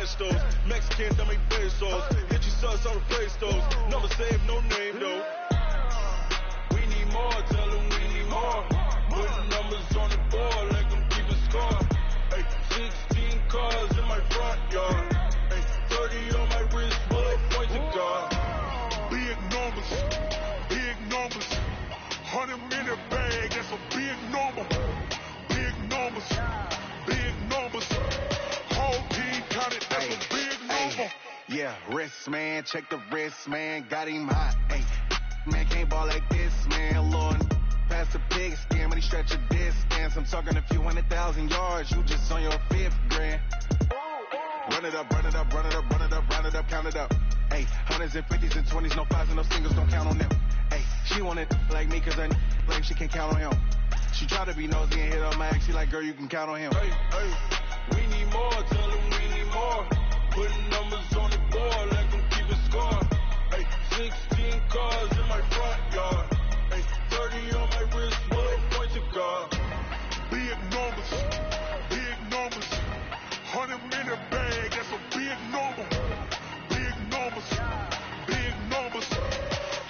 pesos. Mexicans that make pesos. Get your sons on the play stores. Never save no name though. We need more, tell them we need more. Putting numbers on the board like I'm keeping score. Ay, 16 cars in my front yard. Ay, 30 on my wrist, bullet points of God. Big numbers, big numbers. 100 minute bag, that's a big number. Big numbers, big numbers. Whole team counted, that's a big number. Yeah, wrist, man, check the wrist, man. Got him hot, ayy. Man, can't ball like this, man. Lord, pass the pig skin, but he stretch a distance. I'm talking a few 100,000 yards. You just on your 5th grand. Run it up, run it up, run it up, run it up, round it up, count it up. Ayy, hundreds and 50s and 20s, no 5s and no singles, don't count on them. Ayy, she wanted like me, cause I like she can count on him. She try to be nosy and hit on my ex. She like, girl, you can count on him. Hey, hey, we need more, tell them we need more. Putting numbers on the board like I'm keeping score. Hey, 16 cars in my front yard. Hey, 30 on my wrist, bullet points of God. Big numbers, big numbers. 100 minute bag, that's a big number. Big numbers, big numbers.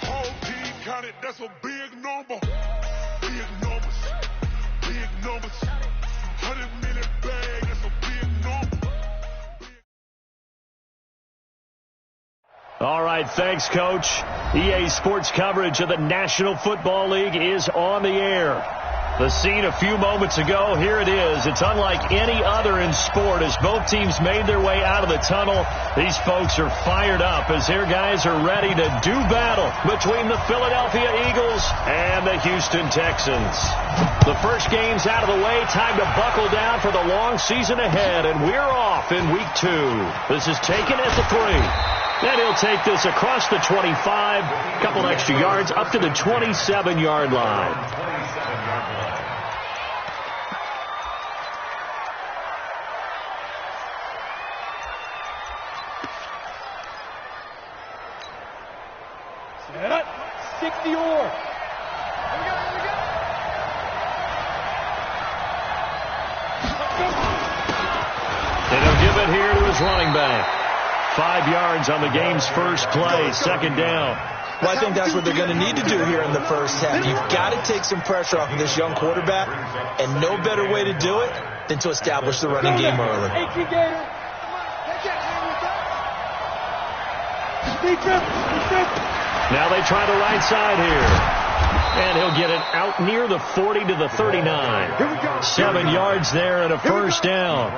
Whole team counted, that's a big number. Big numbers, big numbers. 100 minute bag, that's a big number. All right, thanks, Coach. EA Sports coverage of the National Football League is on the air. The scene a few moments ago, here it is. It's unlike any other in sport as both teams made their way out of the tunnel. These folks are fired up as their guys are ready to do battle between the Philadelphia Eagles and the Houston Texans. The first game's out of the way. Time to buckle down for the long season ahead, and we're off in week 2. This is taken at the 3. And he'll take this across the 25, a couple extra yards, up to the 27-yard line. Set up, 60 or. And he'll give it here to his running back. 5 yards on the game's first play, second down. Well, I think that's what they're going to need to do here in the first half. You've got to take some pressure off of this young quarterback, and no better way to do it than to establish the running game early. Now they try the right side here. And he'll get it out near the 40 to the 39. 7 yards there and a first down.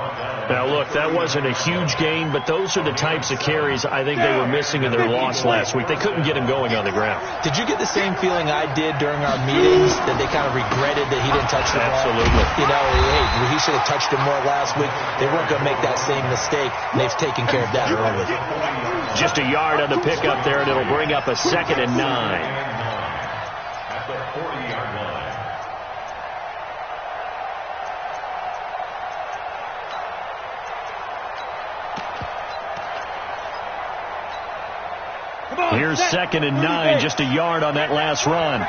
Now, look, that wasn't a huge gain, but those are the types of carries I think they were missing in their loss last week. They couldn't get him going on the ground. Did you get the same feeling I did during our meetings, that they kind of regretted that he didn't touch the ball? Absolutely. You know, hey, he should have touched him more last week. They weren't going to make that same mistake, and they've taken care of that early. Just a yard on the pickup there, and it'll bring up a 2nd and 9. Here's 2nd and 9, just a yard on that last run.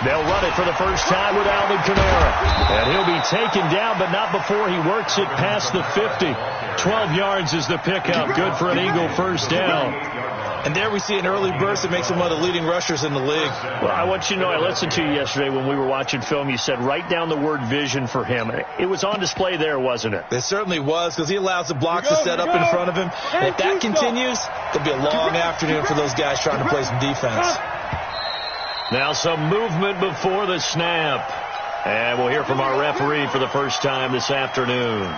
They'll run it for the first time with Alvin Kamara. And he'll be taken down, but not before he works it past the 50. 12 yards is the pickup. Good for an Eagle first down. And there we see an early burst that makes him one of the leading rushers in the league. Well, I want you to know, I listened to you yesterday when we were watching film. You said write down the word vision for him. It was on display there, wasn't it? It certainly was, because he allows the blocks to set up in front of him. And if that continues, it'll be a long afternoon for those guys trying to play some defense. Now some movement before the snap. And we'll hear from our referee for the first time this afternoon.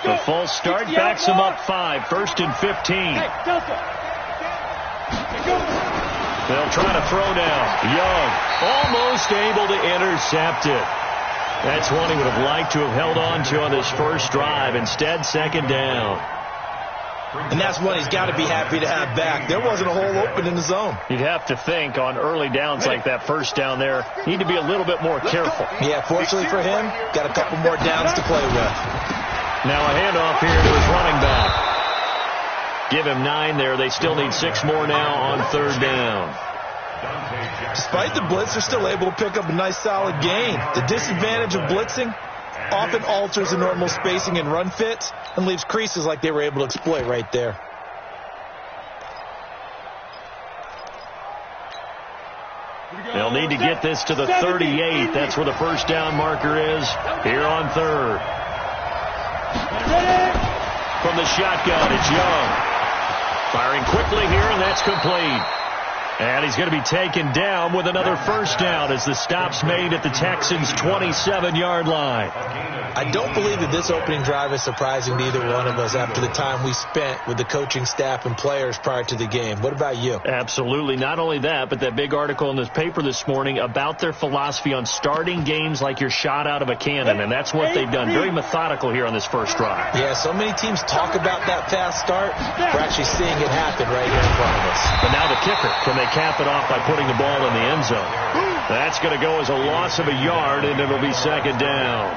The false start backs him up 5. 1st and 15. They'll try to throw now. Young almost able to intercept it. That's one he would have liked to have held on to on this first drive. Instead, 2nd down. And that's one he's got to be happy to have back. There wasn't a hole open in the zone. You'd have to think on early downs like that first down there, need to be a little bit more careful. Yeah, fortunately for him, got a couple more downs to play with. Now a handoff here to his running back. Give him 9 there. They still need 6 more now on 3rd down. Despite the blitz, they're still able to pick up a nice solid gain. The disadvantage of blitzing often alters the normal spacing and run fits and leaves creases like they were able to exploit right there. They'll need to get this to the 38. That's where the first down marker is here on third. From the shotgun, it's Young. Firing quickly here, and that's complete. And he's going to be taken down with another first down as the stop's made at the Texans' 27-yard line. I don't believe that this opening drive is surprising to either one of us after the time we spent with the coaching staff and players prior to the game. What about you? Absolutely. Not only that, but that big article in this paper this morning about their philosophy on starting games like you're shot out of a cannon, and that's what they've done. Very methodical here on this first drive. Yeah, so many teams talk about that fast start. We're actually seeing it happen right here in front of us. But now the kicker, can they cap it off by putting the ball in the end zone? That's going to go as a loss of a yard, and it'll be second down.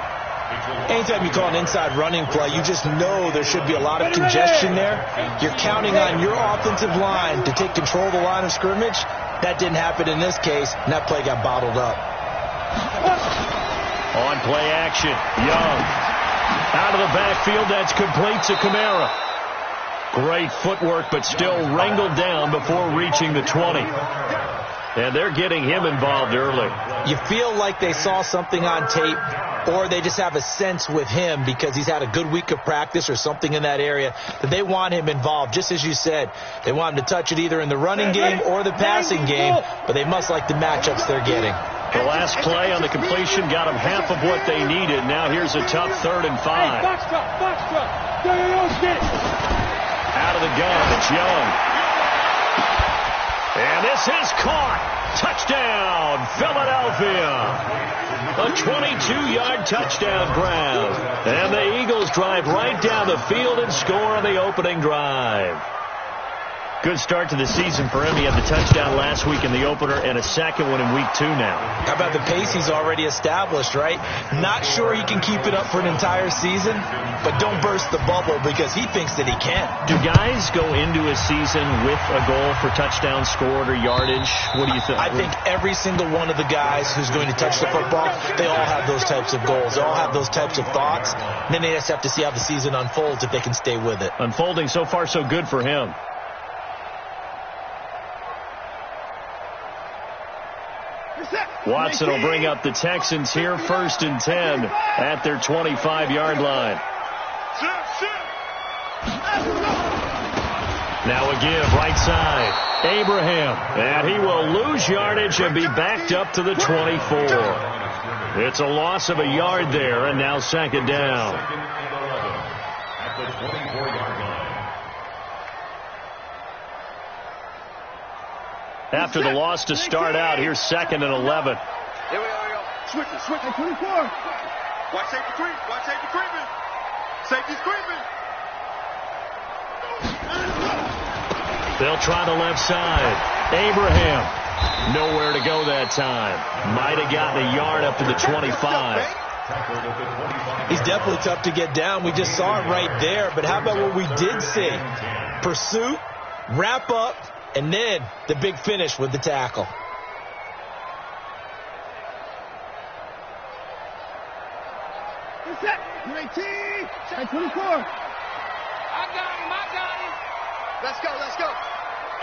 Anytime you call an inside running play, you just know there should be a lot of congestion there. You're counting on your offensive line to take control of the line of scrimmage. That didn't happen in this case, and that play got bottled up. On play action, Young. Out of the backfield, that's complete to Kamara. Great footwork, but still wrangled down before reaching the 20. And they're getting him involved early. You feel like they saw something on tape, or they just have a sense with him because he's had a good week of practice or something in that area that they want him involved. Just as you said, they want him to touch it either in the running game or the passing game, but they must like the matchups they're getting. The last play on the completion got them half of what they needed. Now here's a tough 3rd and 5. Out of the gun, it's Young. And this is caught. Touchdown, Philadelphia. A 22-yard touchdown grab. And the Eagles drive right down the field and score on the opening drive. Good start to the season for him. He had the touchdown last week in the opener and a second one in week 2 now. How about the pace he's already established, right? Not sure he can keep it up for an entire season, but don't burst the bubble because he thinks that he can. Do guys go into a season with a goal for touchdown scored or yardage? What do you think? I think every single one of the guys who's going to touch the football, they all have those types of goals. They all have those types of thoughts. And then they just have to see how the season unfolds if they can stay with it. Unfolding so far so good for him. Watson will bring up the Texans here, 1st and 10 at their 25-yard line. Now a give, right side. Abraham, and he will lose yardage and be backed up to the 24. It's a loss of a yard there, and now second down. After the loss to start out, here's 2nd and 11. Here we are, yo. Switch. 24. Watch safety creep. Watch safety creeping. Safety's creeping. They'll try the left side. Abraham. Nowhere to go that time. Might have gotten a yard up to the 25. He's definitely tough to get down. We just saw it right there. But how about what we did see? Pursuit, wrap up, and then the big finish with the tackle. Set. 24. I got him. Let's go.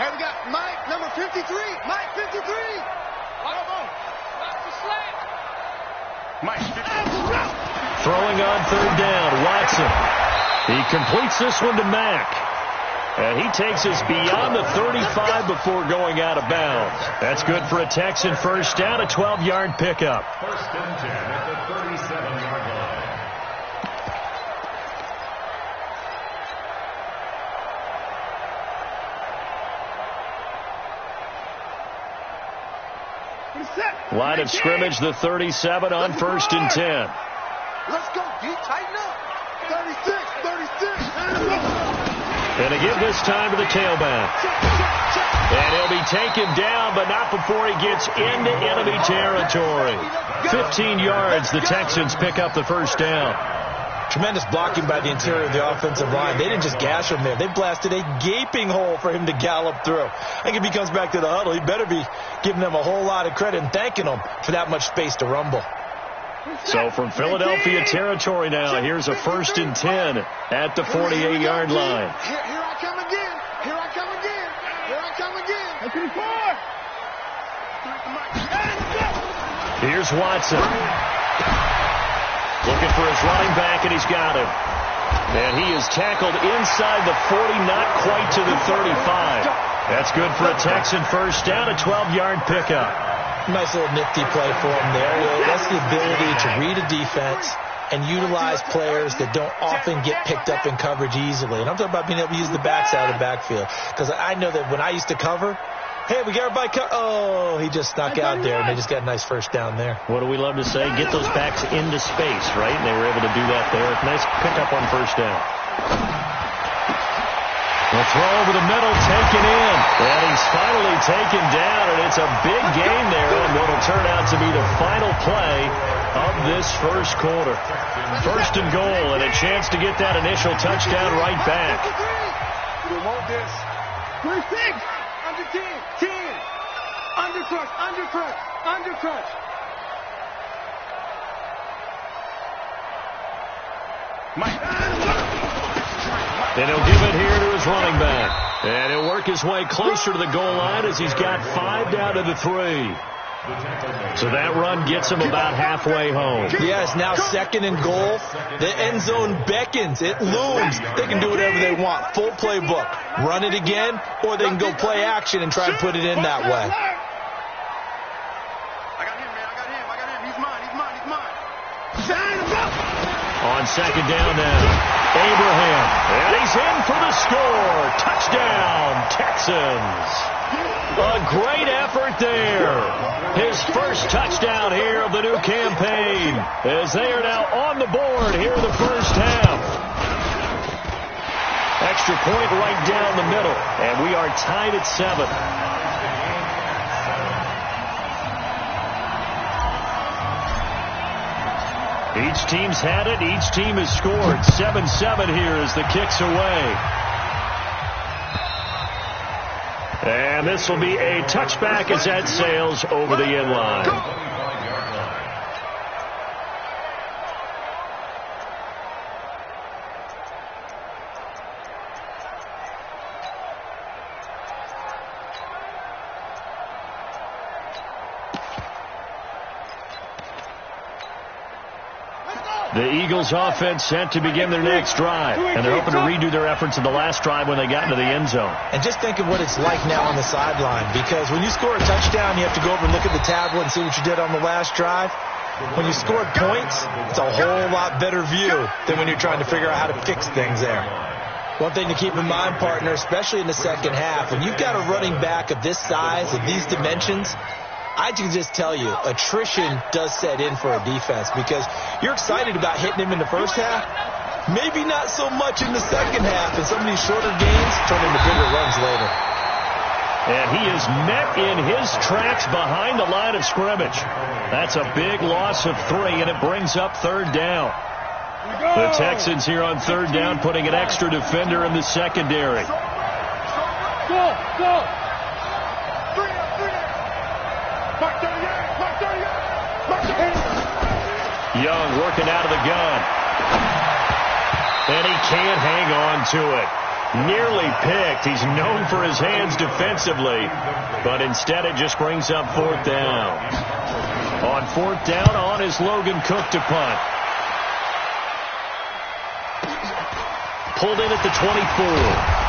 Hey, we got Mike, number 53. Mike, 53. Come on. Watch the slant. Mike, 53. Throwing on 3rd down, Watson. He completes this one to Mack. And he takes us beyond the 35 before going out of bounds. That's good for a Texan first down, a 12-yard pickup. 1st and 10 at the 37-yard line. Line of scrimmage, the 37 on 1st and 10. Let's go, D. Tighten up. 36. And to give this time to the tailback. And he'll be taken down, but not before he gets into enemy territory. 15 yards, the Texans pick up the first down. Tremendous blocking by the interior of the offensive line. They didn't just gash him there. They blasted a gaping hole for him to gallop through. I think if he comes back to the huddle, he better be giving them a whole lot of credit and thanking them for that much space to rumble. So from Philadelphia territory now, here's a 1st and 10 at the 48-yard line. Here I come again. Here I come again. Here I come again. Here's Watson. Looking for his running back, and he's got him. And he is tackled inside the 40, not quite to the 35. That's good for a Texan first down, a 12-yard pickup. Nice little nifty play for him there. That's the ability to read a defense and utilize players that don't often get picked up in coverage easily. And I'm talking about being able to use the backside of the backfield. Because I know that when I used to cover, hey, we got everybody oh, he just snuck out there, and they just got a nice first down there. What do we love to say? Get those backs into space, right? And they were able to do that there. Nice pickup on first down. The throw over the middle, taken in. And he's finally taken down, and it's a big gain there on what will turn out to be the final play of this first quarter. 1st and goal, and a chance to get that initial touchdown right back. We want this. 3-6. Under 10. 10. Undercrush. Undercrush. Undercrush. And he'll give it here to his running back. And he'll work his way closer to the goal line as he's got 5 down to the 3. So that run gets him about halfway home. Yes, now 2nd and goal. The end zone beckons. It looms. They can do whatever they want. Full playbook. Run it again, or they can go play action and try and put it in that way. I got him, man. I got him. I got him. He's mine. He's mine. He's mine. Sign him up. On 2nd down now, Abraham. And he's in for the score. Touchdown, Texans. A great effort there. His first touchdown here of the new campaign, as they are now on the board here in the first half. Extra point right down the middle, and we are tied at 7. Each team's had it. Each team has scored. 7-7 here as the kick's away. And this will be a touchback as that sails over the end line. The Eagles offense set to begin their next drive, and they're hoping to redo their efforts in the last drive when they got into the end zone. And just think of what it's like now on the sideline, because when you score a touchdown, you have to go over and look at the tablet and see what you did on the last drive. When you scored points, it's a whole lot better view than when you're trying to figure out how to fix things there. One thing to keep in mind, partner, especially in the second half, when you've got a running back of this size, of these dimensions, I can just tell you, attrition does set in for a defense, because you're excited about hitting him in the first half, maybe not so much in the second half, and some of these shorter gains turn into bigger runs later. And he is met in his tracks behind the line of scrimmage. That's a big loss of 3, and it brings up 3rd down. The Texans here on 3rd down, putting an extra defender in the secondary. Go! Young working out of the gun. And he can't hang on to it. Nearly picked. He's known for his hands defensively, but instead it just brings up 4th down. On 4th down, on is Logan Cook to punt. Pulled in at the 24.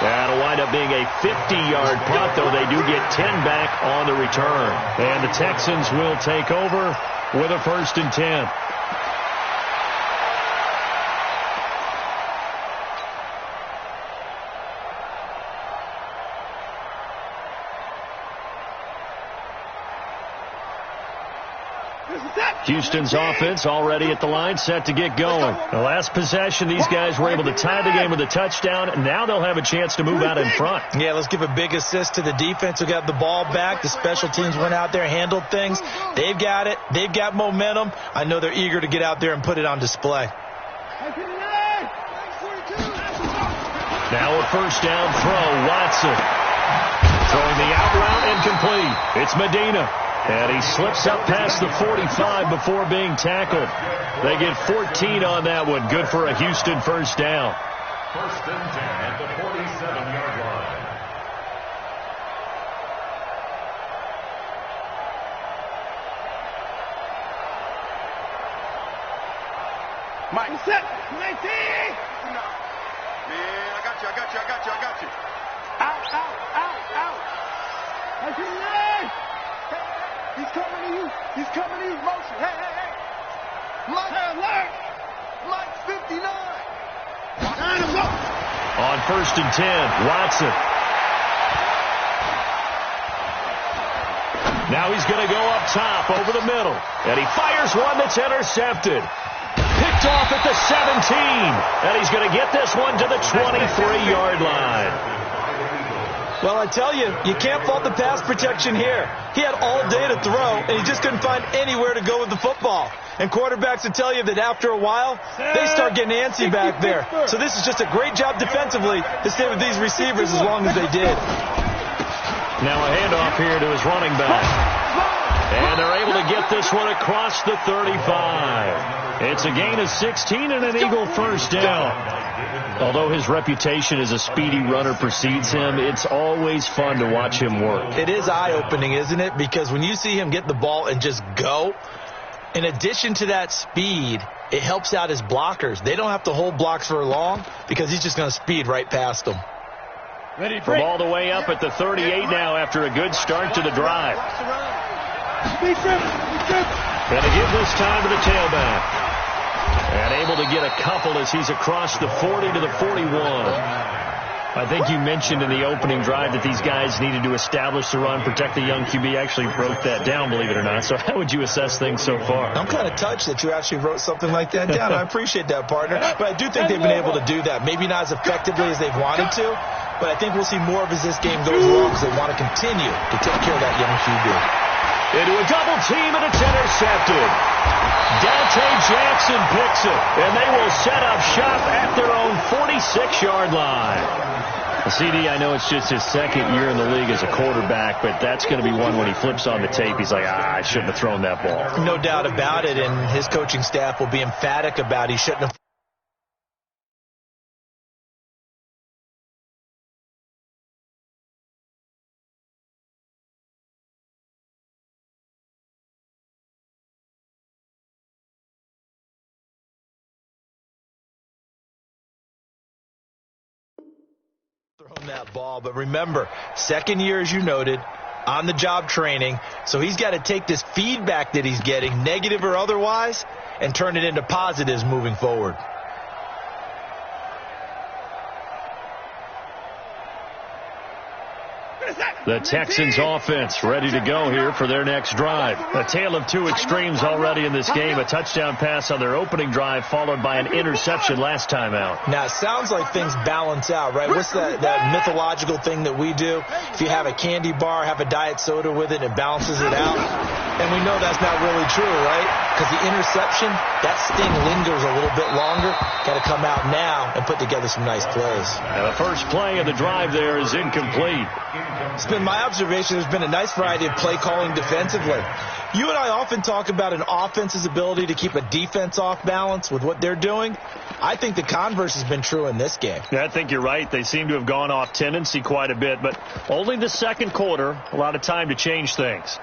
That'll wind up being a 50-yard punt, though they do get 10 back on the return. And the Texans will take over with a 1st and 10. Houston's offense already at the line, set to get going. The last possession, these guys were able to tie the game with a touchdown, and now they'll have a chance to move out in front. Yeah, let's give a big assist to the defense who got the ball back. The special teams went out there, handled things. They've got it. They've got momentum. I know they're eager to get out there and put it on display. Now a first down throw, Watson. Throwing the out route, incomplete. It's Medina. And he slips up past the 45 before being tackled. They get 14 on that one. Good for a Houston first down. First and 10 at the 47-yard line. Mike, set. 19. Man, I got you. Out. That's your leg. He's coming to you. Motion. Hey. Mike, alert. Mike 59. On first and 10, Watson. Now he's going to go up top over the middle. And he fires one that's intercepted. Picked off at the 17. And he's going to get this one to the 23-yard line. Well, I tell you, you can't fault the pass protection here. He had all day to throw, and he just couldn't find anywhere to go with the football. And quarterbacks will tell you that after a while, they start getting antsy back there. So this is just a great job defensively to stay with these receivers as long as they did. Now a handoff here to his running back. And they're able to get this one across the 35. It's a gain of 16 and an Eagle first down. Although his reputation as a speedy runner precedes him, it's always fun to watch him work. It is eye-opening, isn't it? Because when you see him get the ball and just go, in addition to that speed, it helps out his blockers. They don't have to hold blocks for long because he's just going to speed right past them. From all the way up at the 38 now after a good start to the drive. And to give this time to the tailback. And able to get a couple as he's across the 40 to the 41. I think you mentioned in the opening drive that these guys needed to establish the run, protect the young QB. Actually wrote that down, believe it or not. So how would you assess things so far? I'm kind of touched that you actually wrote something like that down. I appreciate that, partner. But I do think they've been able to do that. Maybe not as effectively as they've wanted to, but I think we'll see more of as this game goes along because they want to continue to take care of that young QB. Into a double team, and it's intercepted. Dante Jackson picks it, and they will set up shop at their own 46-yard line. CD, I know it's just his second year in the league as a quarterback, but that's going to be one when he flips on the tape. He's like, I shouldn't have thrown that ball. No doubt about it, and his coaching staff will be emphatic about he shouldn't have. Thrown that ball, but remember, second year, as you noted, on the job training, so he's got to take this feedback that he's getting, negative or otherwise, and turn it into positives moving forward. The Texans offense ready to go here for their next drive. A tale of two extremes already in this game. A touchdown pass on their opening drive followed by an interception last time out. Now, it sounds like things balance out, right? What's that mythological thing that we do? If you have a candy bar, have a diet soda with it, it balances it out. And we know that's not really true, right? Because the interception, that sting lingers a little bit longer. Got to come out now and put together some nice plays. And the first play of the drive there is incomplete. It's been my observation there's been a nice variety of play calling defensively. You and I often talk about an offense's ability to keep a defense off balance with what they're doing. I think the converse has been true in this game. Yeah, I think you're right. They seem to have gone off tendency quite a bit, but only the second quarter, a lot of time to change things.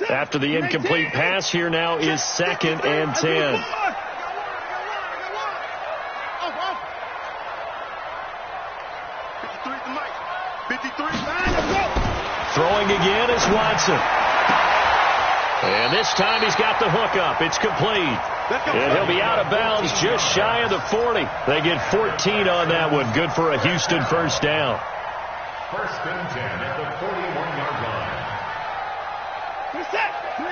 After the incomplete pass, here now is 2nd and 10. Throwing again is Watson. And this time he's got the hook up. It's complete. And he'll be out of bounds just shy of the 40. They get 14 on that one. Good for a Houston first down. First and 10 at the 41-yard line. Set. 19.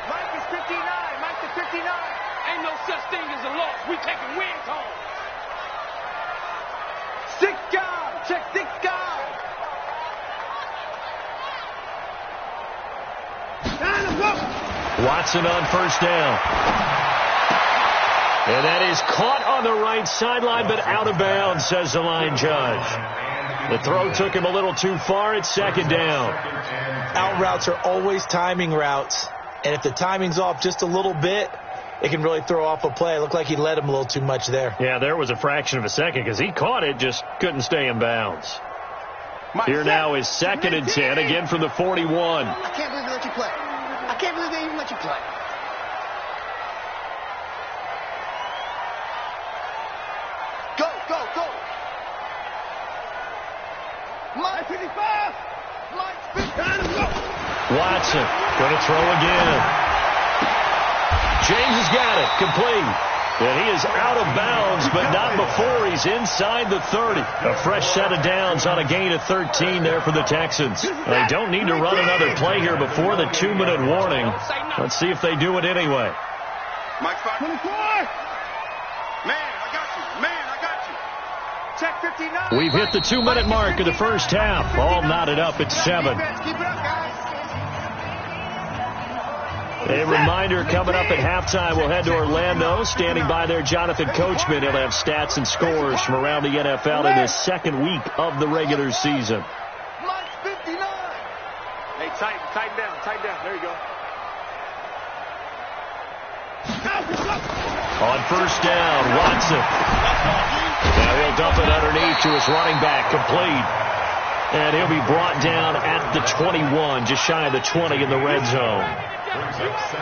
Mike is 59. Mike to 59. Ain't no such thing as a loss. We taking wins home. 6 guard. Check 6 guard. Watson on first down. And that is caught on the right sideline, but out of bounds, says the line judge. The throw took him a little too far. It's second down. Out routes are always timing routes. And if the timing's off just a little bit, it can really throw off a play. It looked like he led him a little too much there. Yeah, there was a fraction of a second because he caught it, just couldn't stay in bounds. Here now is 2nd and 10, again from the 41. I can't believe they let you play. I can't believe they even let you play. Go, go, go. Mike 55. Mike 55. Watson going to throw again. James has got it, complete. And he is out of bounds, but not before he's inside the 30. A fresh set of downs on a gain of 13 there for the Texans. They don't need to run another play here before the 2-minute warning. Let's see if they do it anyway. Mike 5. 24. Man, I got you. Man, I got you. Check 59. We've hit the 2-minute mark of the first half. All knotted up at 7. Keep it up, guys. A reminder, coming up at halftime, we'll head to Orlando. Standing by there, Jonathan Coachman. He'll have stats and scores from around the NFL in the second week of the regular season. Mike 59. Hey, tighten down. There you go. On first down, Watson. Now he'll dump it underneath to his running back, complete. And he'll be brought down at the 21, just shy of the 20 in the red zone.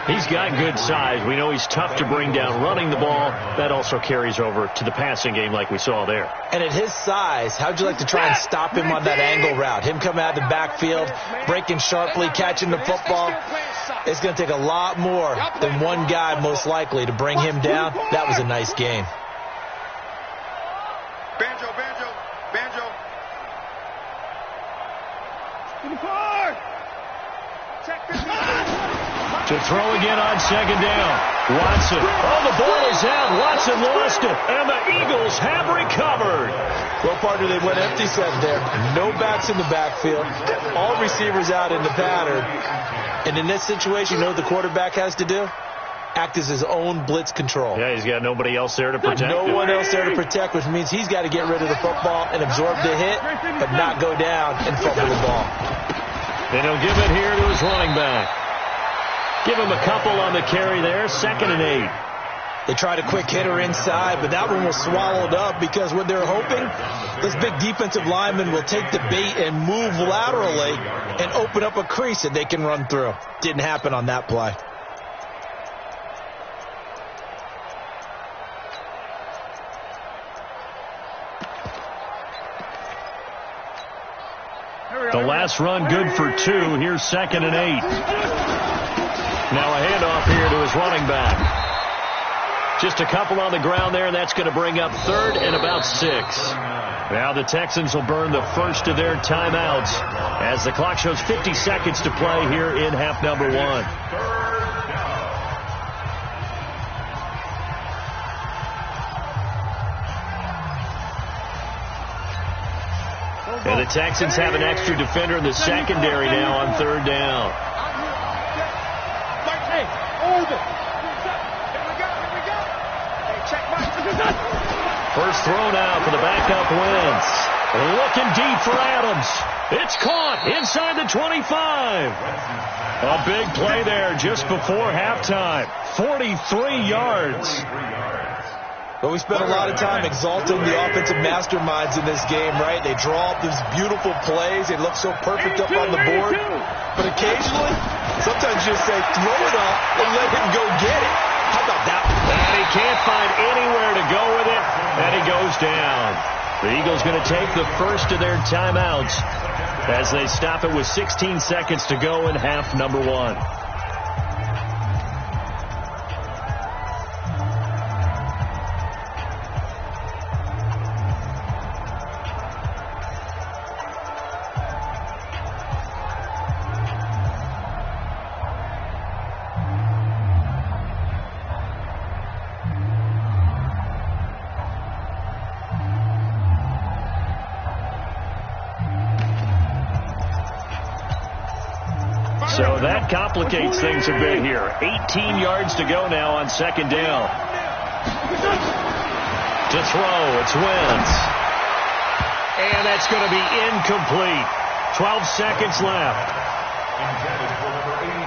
He's got good size. We know he's tough to bring down running the ball. That also carries over to the passing game like we saw there. And at his size, how'd you like to try and stop him on that angle route? Him coming out of the backfield, breaking sharply, catching the football. It's going to take a lot more than one guy, most likely, to bring him down. That was a nice game. Banjo. To throw again on second down. Watson. Oh, the ball is out. Watson lost it. And the Eagles have recovered. Well, partner, they went empty set there. No backs in the backfield. All receivers out in the pattern. And in this situation, you know what the quarterback has to do? Act as his own blitz control. Yeah, he's got nobody else there to protect him. No one else there to protect, which means he's got to get rid of the football and absorb the hit, but not go down and fumble the ball. And he'll give it here to his running back. Give him a couple on the carry there. 2nd and 8. They tried a quick hitter inside, but that one was swallowed up because what they're hoping, this big defensive lineman will take the bait and move laterally and open up a crease that they can run through. Didn't happen on that play. The last run good for 2. Here's 2nd and 8. Now a handoff here to his running back. Just a couple on the ground there, and that's going to bring up 3rd and about 6. Now the Texans will burn the first of their timeouts as the clock shows 50 seconds to play here in half number 1. And the Texans have an extra defender in the secondary now on 3rd down. First throw now for the backup Wentz. Looking deep for Adams. It's caught inside the 25. A big play there just before halftime. 43 yards. But we spent a lot of time exalting the offensive masterminds in this game, right? They draw up these beautiful plays. They look so perfect up on the board. But occasionally, sometimes you just say, throw it up and let him go get it. How about that one? And he can't find anywhere to go with it, and he goes down. The Eagles going to take the first of their timeouts as they stop it with 16 seconds to go in half number 1. So that complicates things a bit here. 18 yards to go now on second down. To throw, it's Wentz. And that's going to be incomplete. 12 seconds left. Intended for number 82.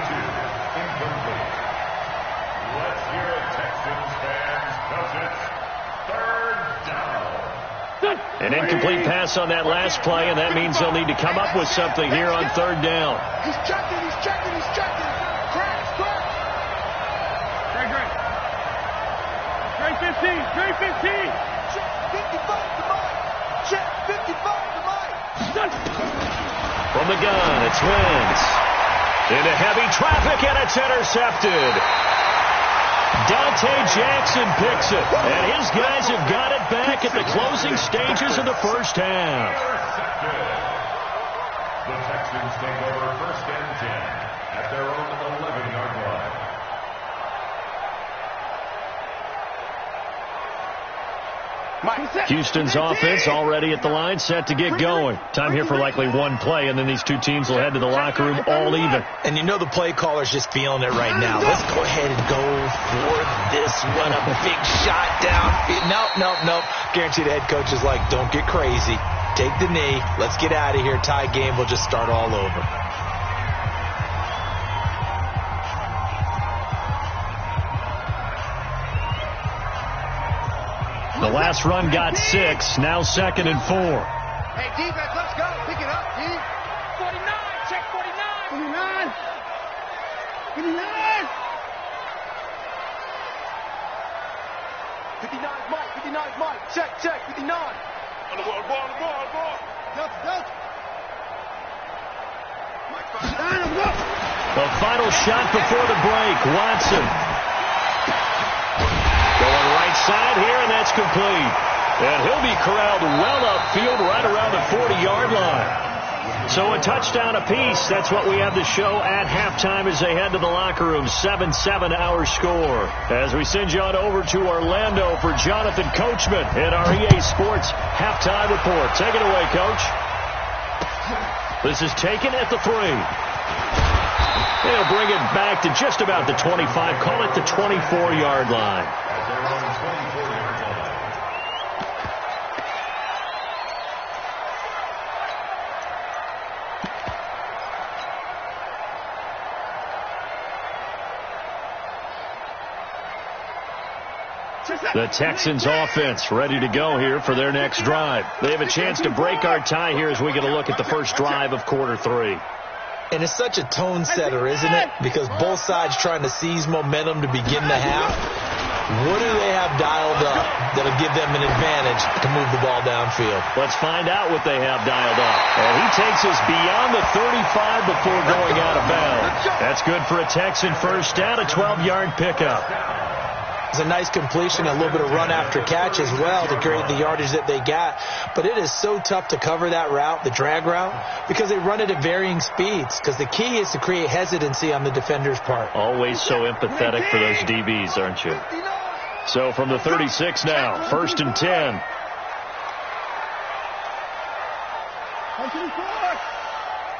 Incomplete. Let's hear it, Texans fans, because it's third down. An incomplete pass on that last play, and that means they'll need to come up with something here on third down. He's checking. Crack. Great 15. Check 55 to Mike. Check 55 to Mike. From the gun, it's Wentz. Into heavy traffic, and it's intercepted. Dante Jackson picks it, and his guys have got it back at the closing stages of the first half. The Texans take over first and 10 at their own 11-yard line. Houston's offense already at the line, set to get going. Time here for likely one play, and then these two teams will head to the locker room all even. And you know the play caller's just feeling it right now. Let's go ahead and go for this one. A big shot downfield. Nope. Guarantee the head coach is like, don't get crazy. Take the knee. Let's get out of here. Tie game. We'll just start all over. The last run got 6, now 2nd and 4. Hey, defense, let's go. Pick it up, D. 49. Check 49. 59 Mike. Check. 59. On the ball. Delta. Mike, The final shot before the break, Watson. Going right side here, and that's complete. And he'll be corralled well upfield right around the 40-yard line. So a touchdown apiece. That's what we have to show at halftime as they head to the locker room. 7-7 our score. As we send you on over to Orlando for Jonathan Coachman in our EA Sports halftime report. Take it away, Coach. This is taken at the 3. They'll bring it back to just about the 25. Call it the 24-yard line. The Texans offense ready to go here for their next drive. They have a chance to break our tie here as we get a look at the first drive of quarter 3. And it's such a tone setter, isn't it? Because both sides trying to seize momentum to begin the half. What do they have dialed up that'll give them an advantage to move the ball downfield? Let's find out what they have dialed up. And he takes us beyond the 35 before going out of bounds. That's good for a Texan first down, a 12-yard pickup. It's a nice completion, a little bit of run after catch as well to create the yardage that they got. But it is so tough to cover that route, the drag route, because they run it at varying speeds. Because the key is to create hesitancy on the defender's part. Always so empathetic for those DBs, aren't you? So from the 36 now, 1st and 10.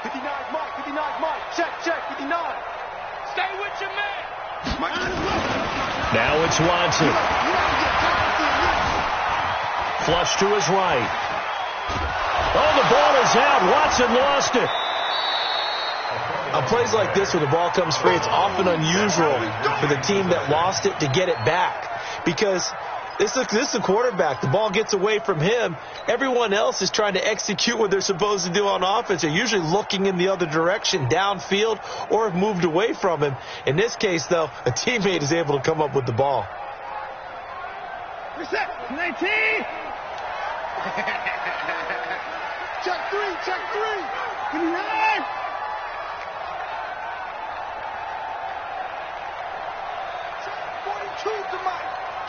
59 Mike. Check 59. Stay with your man. Now it's Watson. Flush to his right. Oh, the ball is out. Watson lost it. On plays like this, when the ball comes free, it's often unusual for the team that lost it to get it back. Because this is a quarterback. The ball gets away from him. Everyone else is trying to execute what they're supposed to do on offense. They're usually looking in the other direction, downfield, or have moved away from him. In this case, though, a teammate is able to come up with the ball. Reset. 19. Check 3. 59.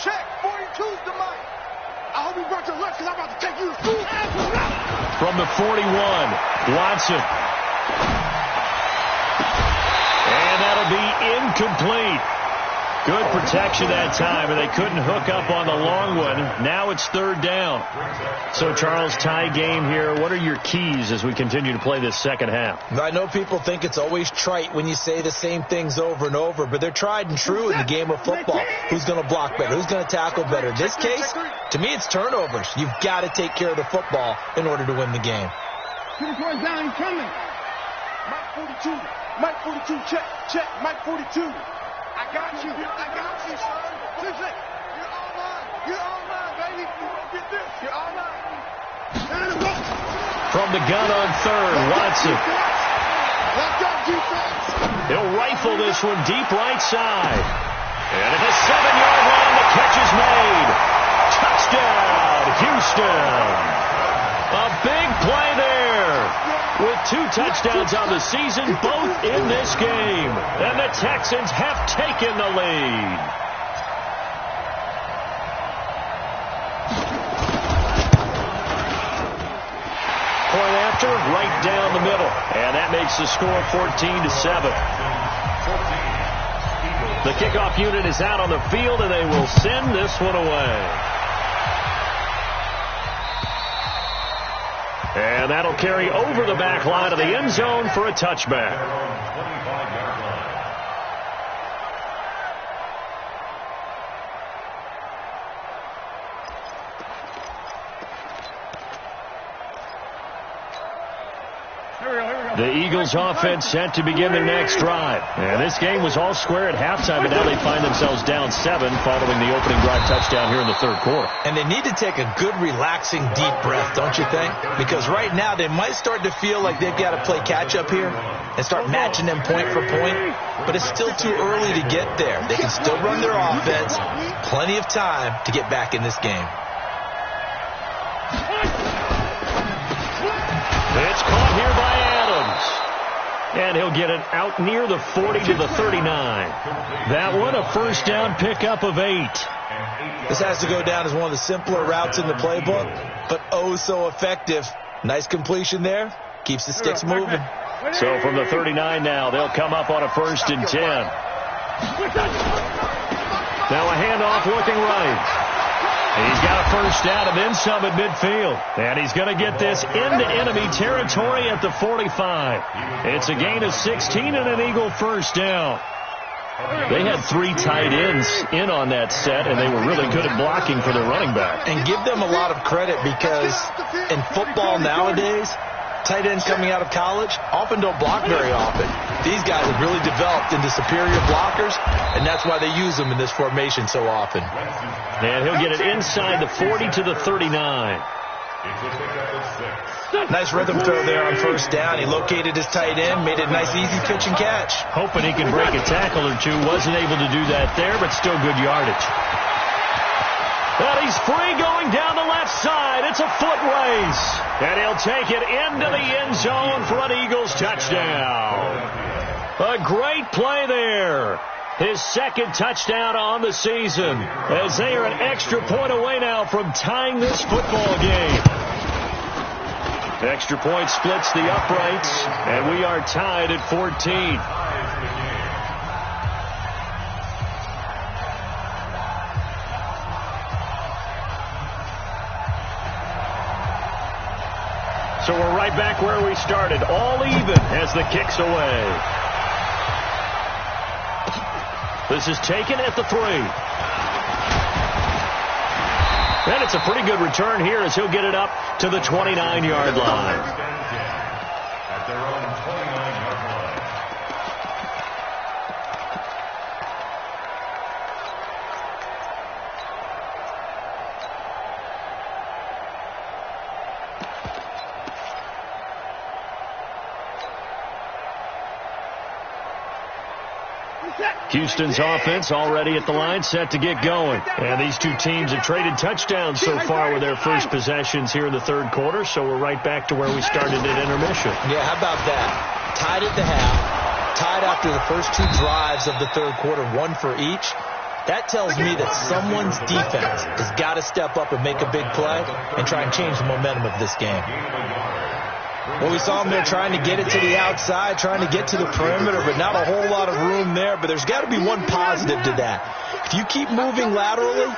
Check 42's the mic. I hope you brought your lunch because I'm about to take you to school. From the 41, Watson. And that'll be incomplete. Good protection that time, and they couldn't hook up on the long one. Now it's third down. So, Charles, tie game here. What are your keys as we continue to play this second half? I know people think it's always trite when you say the same things over and over, but they're tried and true in the game of football. Who's going to block better? Who's going to tackle better? In this case, to me, it's turnovers. You've got to take care of the football in order to win the game. Down, he's coming. Mike 42. Mike 42, check, check. Mike 42. I got you, son. Listen, you're all mine, baby. You won't get this. You're all mine. From the gun on third, Watson. Let's go, defense. He'll rifle this one deep right side. And at the 7-yard line, the catch is made. Touchdown, Houston. A big play there. With 2 touchdowns on the season, both in this game. And the Texans have taken the lead. Point after, right down the middle. And that makes the score 14-7. The kickoff unit is out on the field, and they will send this one away. And that'll carry over the back line of the end zone for a touchback. The Eagles offense set to begin their next drive. And this game was all square at halftime, and now they find themselves down 7 following the opening drive touchdown here in the third quarter. And they need to take a good, relaxing, deep breath, don't you think? Because right now they might start to feel like they've got to play catch-up here and start matching them point for point. But it's still too early to get there. They can still run their offense. Plenty of time to get back in this game. It's caught here by Adams. And he'll get it out near the 40 to the 39. That one, a first down pickup of 8. This has to go down as one of the simpler routes in the playbook, but oh so effective. Nice completion there. Keeps the sticks moving. So from the 39 now, they'll come up on a 1st and 10. Now a handoff looking right. He's got a first down and then some at midfield. And he's going to get this into enemy territory at the 45. It's a gain of 16 and an Eagle first down. They had 3 tight ends in on that set, and they were really good at blocking for their running back. And give them a lot of credit because in football nowadays, tight ends coming out of college often don't block very often. These guys have really developed into superior blockers, and that's why they use them in this formation so often. And he'll get it inside the 40 to the 39. Nice rhythm throw there on first down. He located his tight end, made it a nice, easy pitch and catch. Hoping he can break a tackle or two. Wasn't able to do that there, but still good yardage. And he's free going down the left side. It's a foot race. And he'll take it into the end zone for an Eagles touchdown. A great play there. His 2nd touchdown on the season, as they are an extra point away now from tying this football game. Extra point splits the uprights, and we are tied at 14. So we're right back where we started, all even as the kick's away. This is taken at the 3. And it's a pretty good return here as he'll get it up to the 29-yard line. At their own 29-yard line. Houston's offense already at the line, set to get going. And these two teams have traded touchdowns so far with their first possessions here in the third quarter, so we're right back to where we started at intermission. Yeah, how about that? Tied at the half, tied after the first 2 drives of the third quarter, 1 for each. That tells me that someone's defense has got to step up and make a big play and try and change the momentum of this game. Well, we saw him there trying to get it to the outside, trying to get to the perimeter, but not a whole lot of room there. But there's got to be one positive to that. If you keep moving laterally,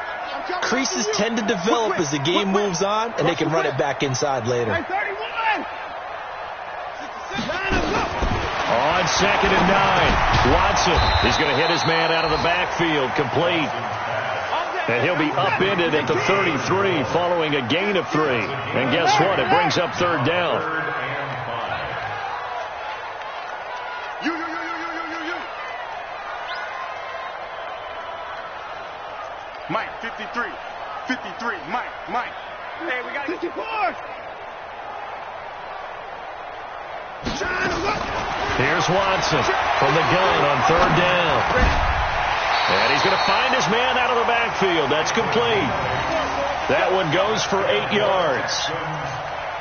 creases tend to develop as the game moves on, and they can run it back inside later. On 2nd and 9, Watson is going to hit his man out of the backfield, complete. And he'll be upended at the 33 following a gain of 3. And guess what? It brings up 3rd down. Mike, 53. 53. Mike. Hey, we got 54. Here's Watson from the gun on 3rd down. And he's going to find his man out of the backfield. That's complete. That one goes for 8 yards.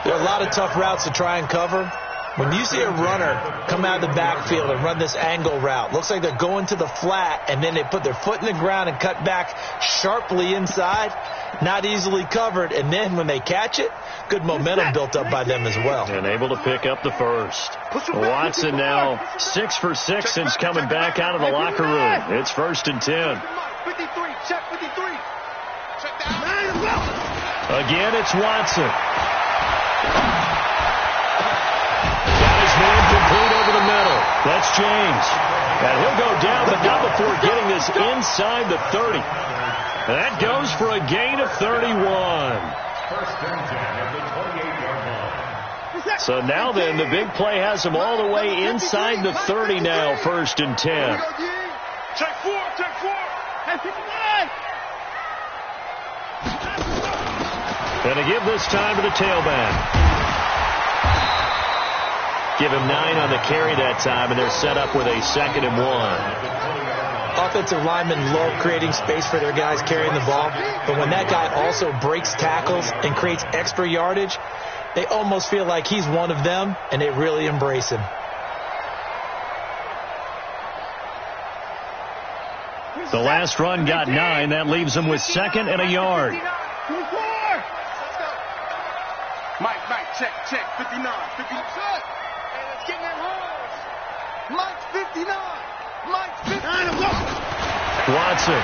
There are a lot of tough routes to try and cover. When you see a runner come out of the backfield and run this angle route, looks like they're going to the flat, and then they put their foot in the ground and cut back sharply inside, not easily covered. And then when they catch it, good momentum built up by them as well. And able to pick up the first. Watson now 6 for 6 since coming back out of the locker room. It's 1st and 10. 53, check 53. Check that. Again, it's Watson. Got his man complete over the middle. That's James. And he'll go down, but not before getting this inside the 30. And that goes for a gain of 31. 1st and 10 at the 28-yard line. So now then, the big play has him all the way inside the 30 now, 1st and 10. Check 4. And to give this time to the tailback. Give him 9 on the carry that time, and they're set up with a 2nd and 1. Offensive linemen love creating space for their guys carrying the ball, but when that guy also breaks tackles and creates extra yardage, they almost feel like he's one of them, and they really embrace him. The last run got 9. That leaves him with 2nd and a yard. Mike, check 59. 50. Hey, let's get in that holes. Mike's 59. Mike's 59. Watson.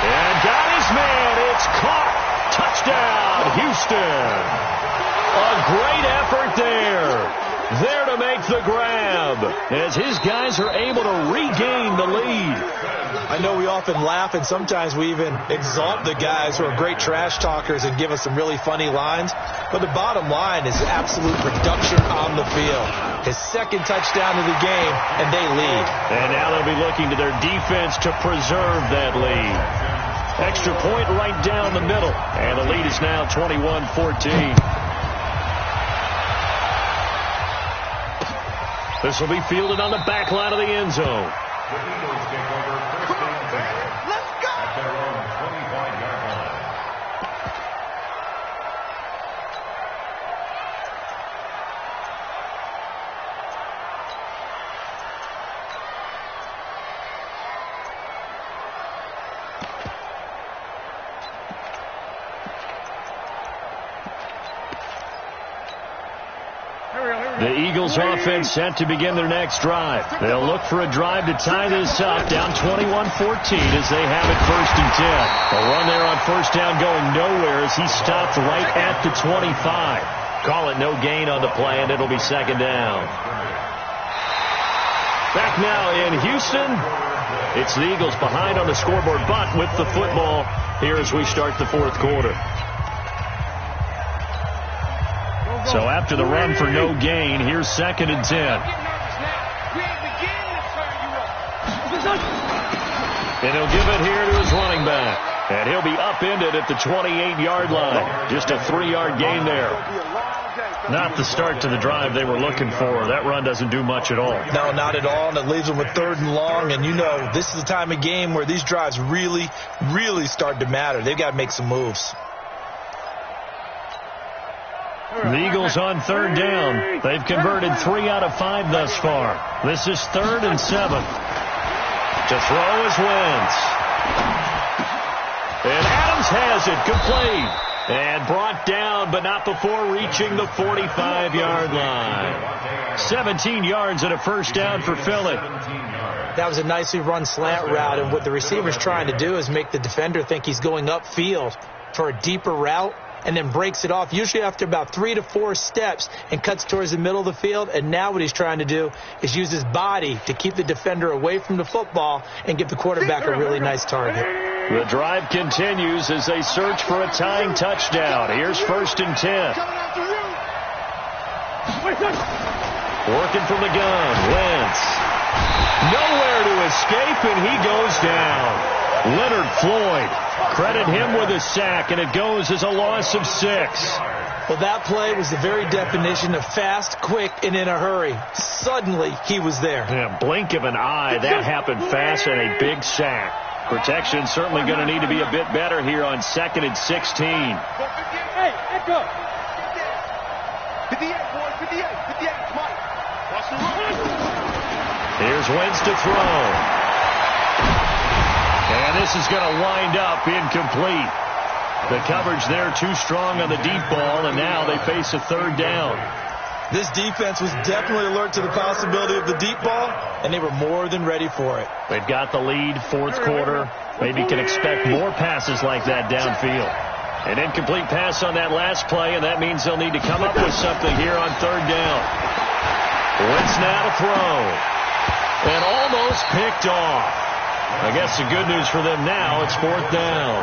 And got his man. It's caught. Touchdown, Houston. A great effort there. There to make the grab as his guys are able to regain the lead. I know we often laugh, and sometimes we even exalt the guys who are great trash talkers and give us some really funny lines. But the bottom line is absolute production on the field. His 2nd touchdown of the game, and they lead. And now they'll be looking to their defense to preserve that lead. Extra point right down the middle. And the lead is now 21-14. This will be fielded on the back line of the end zone. The Eagles take over 1st and 10. Let's go. At their own 25-yard line. The Eagles offense set to begin their next drive. They'll look for a drive to tie this up, down 21-14 as they have it 1st and 10. A run there on 1st down going nowhere as he stopped right at the 25. Call it no gain on the play, and it'll be 2nd down. Back now in Houston. It's the Eagles behind on the scoreboard, but with the football here as we start the 4th quarter. So after the run for no gain, here's 2nd and 10. And he'll give it here to his running back. And he'll be upended at the 28-yard line. Just a 3-yard gain there. Not the start to the drive they were looking for. That run doesn't do much at all. No, not at all. And it leaves them with 3rd and long. And you know, this is the time of game where these drives really, really start to matter. They've got to make some moves. The Eagles on 3rd down. They've converted 3 out of 5 thus far. This is 3rd and 7. To throw is Wentz. And Adams has it complete. And brought down, but not before reaching the 45-yard line. 17 yards and a first down for Philly. That was a nicely run slant route, and what the receiver's trying to do is make the defender think he's going upfield for a deeper route, and then breaks it off, usually after about 3 to 4 steps, and cuts towards the middle of the field. And now what he's trying to do is use his body to keep the defender away from the football and give the quarterback a really nice target. The drive continues as they search for a tying touchdown. Here's 1st and 10. Working from the gun, Wentz. Nowhere to escape, and he goes down. Leonard Floyd, credit him with a sack, and it goes as a loss of 6. Well, that play was the very definition of fast, quick, and in a hurry. Suddenly, he was there. Yeah, blink of an eye, that happened fast, and a big sack. Protection certainly going to need to be a bit better here on 2nd and 16. Hey, echo. 58, boys, 58, Mike. Watch the run. Here's Wentz to throw. And this is going to wind up incomplete. The coverage there too strong on the deep ball, and now they face a 3rd down. This defense was definitely alert to the possibility of the deep ball, and they were more than ready for it. They've got the lead, 4th quarter. Maybe can expect more passes like that downfield. An incomplete pass on that last play, and that means they'll need to come up with something here on 3rd down. Wentz now to throw. And almost picked off. I guess the good news for them now, it's 4th down.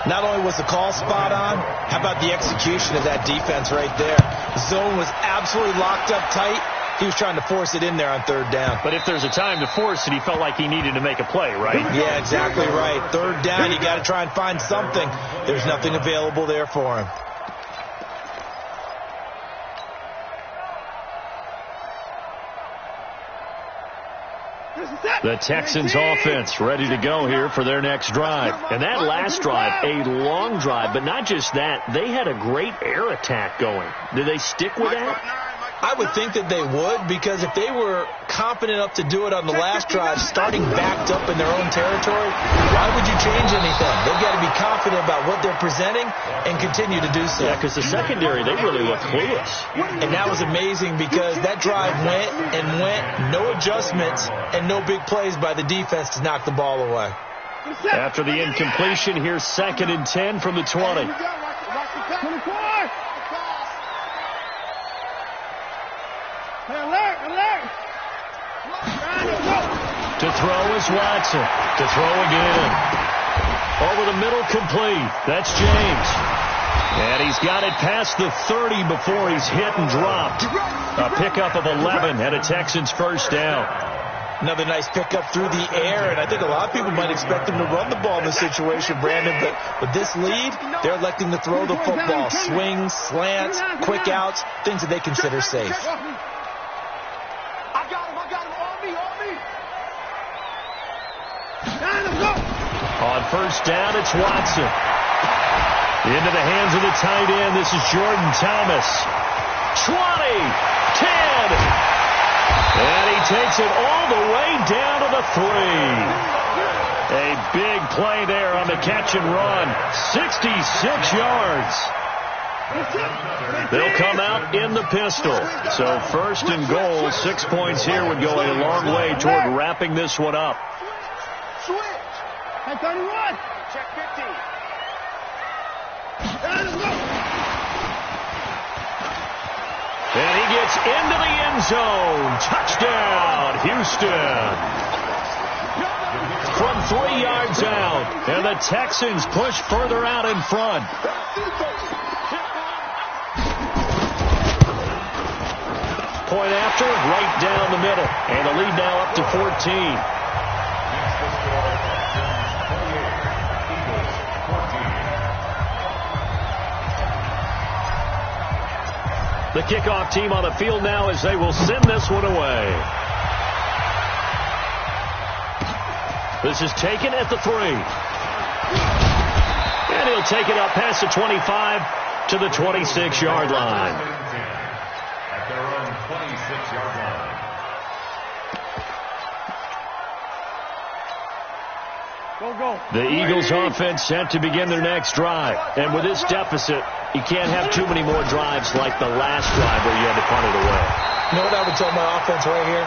Not only was the call spot on, how about the execution of that defense right there? The zone was absolutely locked up tight. He was trying to force it in there on 3rd down. But if there's a time to force it, he felt like he needed to make a play, right? Yeah, exactly right. 3rd down, you got to try and find something. There's nothing available there for him. The Texans offense ready to go here for their next drive. And that last drive, a long drive, but not just that. They had a great air attack going. Did they stick with that? I would think that they would, because if they were confident enough to do it on the last drive, starting backed up in their own territory, why would you change anything? They've got to be confident about what they're presenting and continue to do so. Yeah, because the secondary, they really look clueless. And that was amazing because that drive went and went, no adjustments and no big plays by the defense to knock the ball away. After the incompletion, here's 2nd and 10 from the 20. To throw is Watson. To throw again. Over the middle, complete. That's James. And he's got it past the 30 before he's hit and dropped. A pickup of 11 and a Texans 1st down. Another nice pickup through the air, and I think a lot of people might expect them to run the ball in this situation, Brandon, but with this lead, they're electing to throw the football. Swings, slants, quick outs, things that they consider safe. On 1st down, it's Watson. Into the hands of the tight end. This is Jordan Thomas. 20, 10. And he takes it all the way down to the 3. A big play there on the catch and run. 66 yards. They'll come out in the pistol. So 1st and goal, 6 points here would go a long way toward wrapping this one up. Switch. Hey, 31. Check 15. And he gets into the end zone. Touchdown, Houston. From 3 yards out. And the Texans push further out in front. Point after, right down the middle. And the lead now up to 14. The kickoff team on the field now as they will send this one away. This is taken at the 3. And he'll take it up past the 25 to the 26-yard line. At their own 26-yard line. The Eagles offense set to begin their next drive. And with this deficit, you can't have too many more drives like the last drive where you had to punt it away. You know what I would tell my offense right here?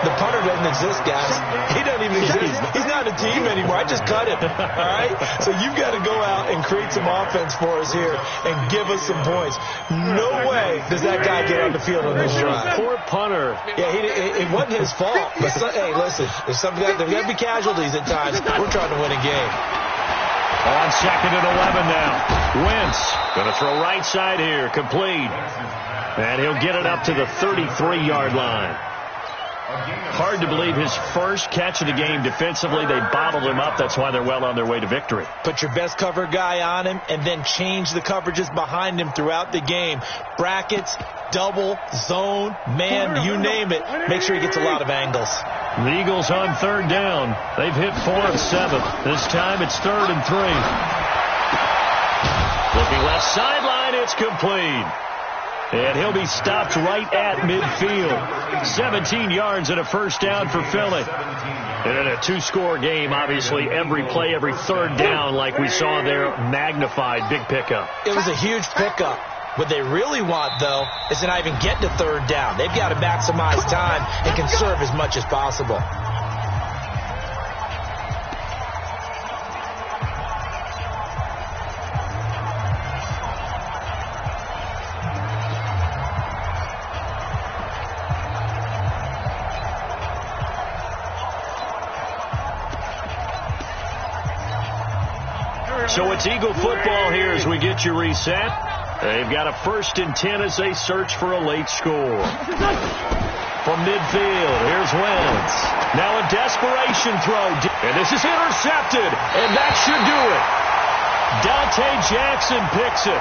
The punter doesn't exist, guys. He doesn't even exist. He's not a team anymore. I just cut him. All right? So you've got to go out and create some offense for us here and give us some points. No way does that guy get on the field on this drive. Poor punter. Yeah, it wasn't his fault. But hey, listen, there's got to be casualties at times. We're trying to win a game. On 2nd and 11 now. Wentz going to throw right side here. Complete. And he'll get it up to the 33-yard line. Hard to believe his first catch of the game defensively. They bottled him up. That's why they're well on their way to victory. Put your best cover guy on him and then change the coverages behind him throughout the game. Brackets, double, zone, man, you name it. Make sure he gets a lot of angles. The Eagles on 3rd down. They've hit 4 of 7. This time it's 3rd and 3. Looking left sideline, it's complete. And he'll be stopped right at midfield. 17 yards and a first down for Philly. And in a 2-score game, obviously, every play, every 3rd down, like we saw there, magnified. Big pickup. It was a huge pickup. What they really want, though, is to not even get to 3rd down. They've got to maximize time and conserve as much as possible. So it's Eagle football here as we get you reset. They've got a 1st and 10 as they search for a late score. From midfield, here's Wentz. Now a desperation throw. And this is intercepted. And that should do it. Dante Jackson picks it.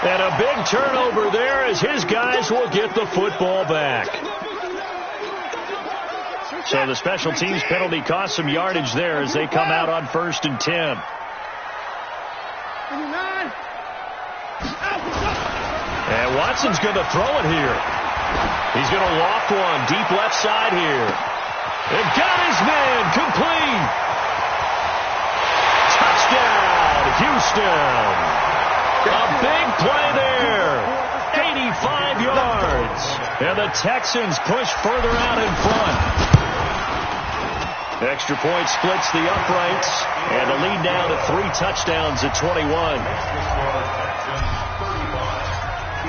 And a big turnover there as his guys will get the football back. So the special teams penalty cost some yardage there as they come out on 1st and 10. And Watson's going to throw it here. He's going to loft one deep left side here. And got his man complete. Touchdown, Houston. A big play there. 85 yards. And the Texans push further out in front. Extra point splits the uprights. And the lead now to 3 touchdowns at 21.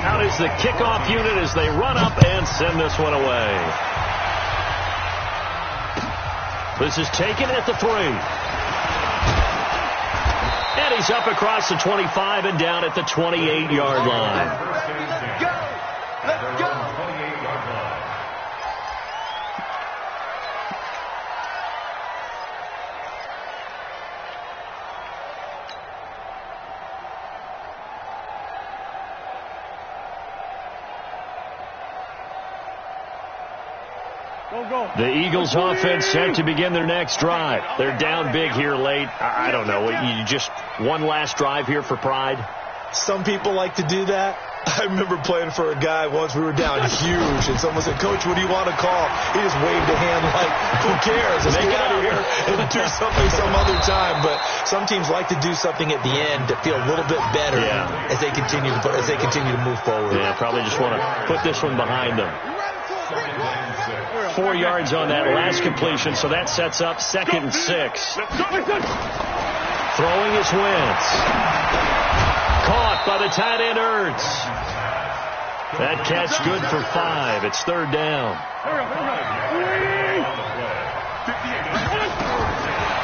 Out is the kickoff unit as they run up and send this one away. This is taken at the 3. And he's up across the 25 and down at the 28-yard line. Let's go. The Eagles offense set to begin their next drive. They're down big here late. I don't know. You just one last drive here for pride? Some people like to do that. I remember playing for a guy once. We were down huge, and someone said, "Coach, what do you want to call?" He just waved a hand like, "Who cares? Let's get out of here and do something some other time." But some teams like to do something at the end to feel a little bit better as they continue to move forward. Yeah, probably just want to put this one behind them. 4 yards on that last completion, so that sets up 2nd and 6. Throwing is Wentz. Caught by the tight end Ertz. That catch good for 5. It's 3rd down.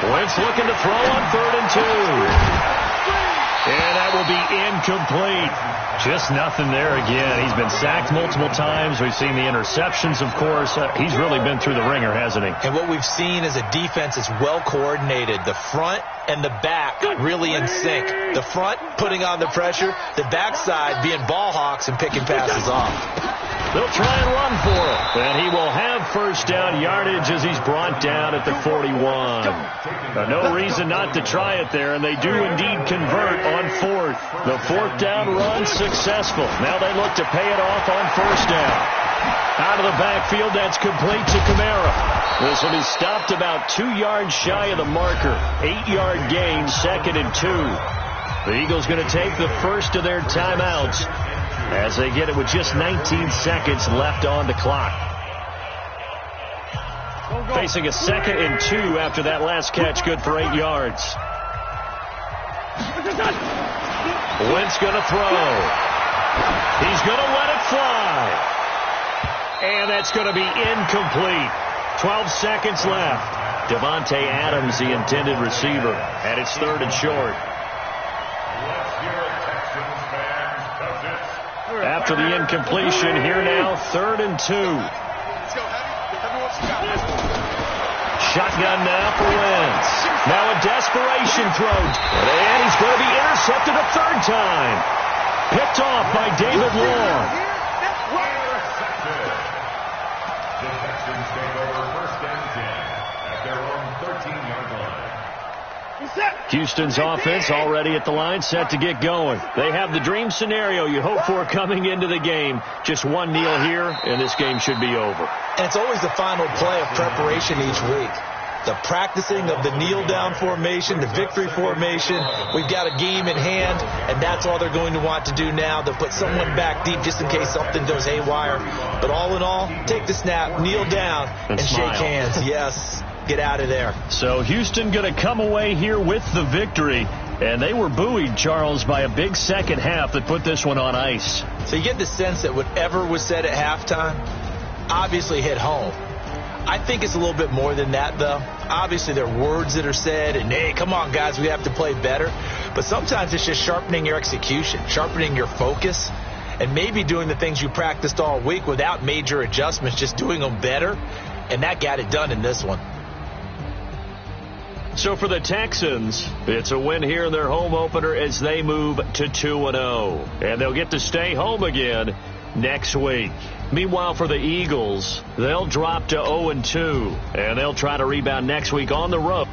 Wentz looking to throw on 3rd and 2. And that will be incomplete. Just nothing there again. He's been sacked multiple times. We've seen the interceptions, of course. He's really been through the ringer, hasn't he? And what we've seen is a defense that's well coordinated. The front and the back really in sync. The front putting on the pressure, the backside being ball hawks and picking passes off. They'll try and run for it. And he will have 1st down yardage as he's brought down at the 41. No reason not to try it there, and they do indeed convert on 4th. The 4th down run successful. Now they look to pay it off on 1st down. Out of the backfield, that's complete to Kamara. This will be stopped about 2 yards shy of the marker. 8-yard gain, 2nd and 2. The Eagles going to take the first of their timeouts as they get it with just 19 seconds left on the clock. Facing a 2nd and 2 after that last catch, good for 8 yards. Wentz going to throw. He's going to let it fly. And that's going to be incomplete. 12 seconds left. Devontae Adams, the intended receiver, and it's 3rd and short. After the incompletion, here now, 3rd and 2. Shotgun now for Wentz. Now a desperation throw. And he's going to be intercepted a 3rd time. Picked off by David Long. The Texans take over 1st and 10 at their own 13-yard line. Houston's offense already at the line, set to get going. They have the dream scenario you hope for coming into the game. Just one kneel here, and this game should be over. And it's always the final play of preparation each week. The practicing of the kneel-down formation, the victory formation. We've got a game in hand, and that's all they're going to want to do now. They'll put someone back deep just in case something goes haywire. But all in all, take the snap, kneel down, and shake hands. Yes, get out of there. So Houston going to come away here with the victory. And they were buoyed, Charles, by a big second half that put this one on ice. So you get the sense that whatever was said at halftime obviously hit home. I think it's a little bit more than that, though. Obviously, there are words that are said, and, hey, come on, guys, we have to play better. But sometimes it's just sharpening your execution, sharpening your focus, and maybe doing the things you practiced all week without major adjustments, just doing them better. And that got it done in this one. So for the Texans, it's a win here in their home opener as they move to 2-0. And they'll get to stay home again next week. Meanwhile, for the Eagles, they'll drop to 0-2, and they'll try to rebound next week on the road.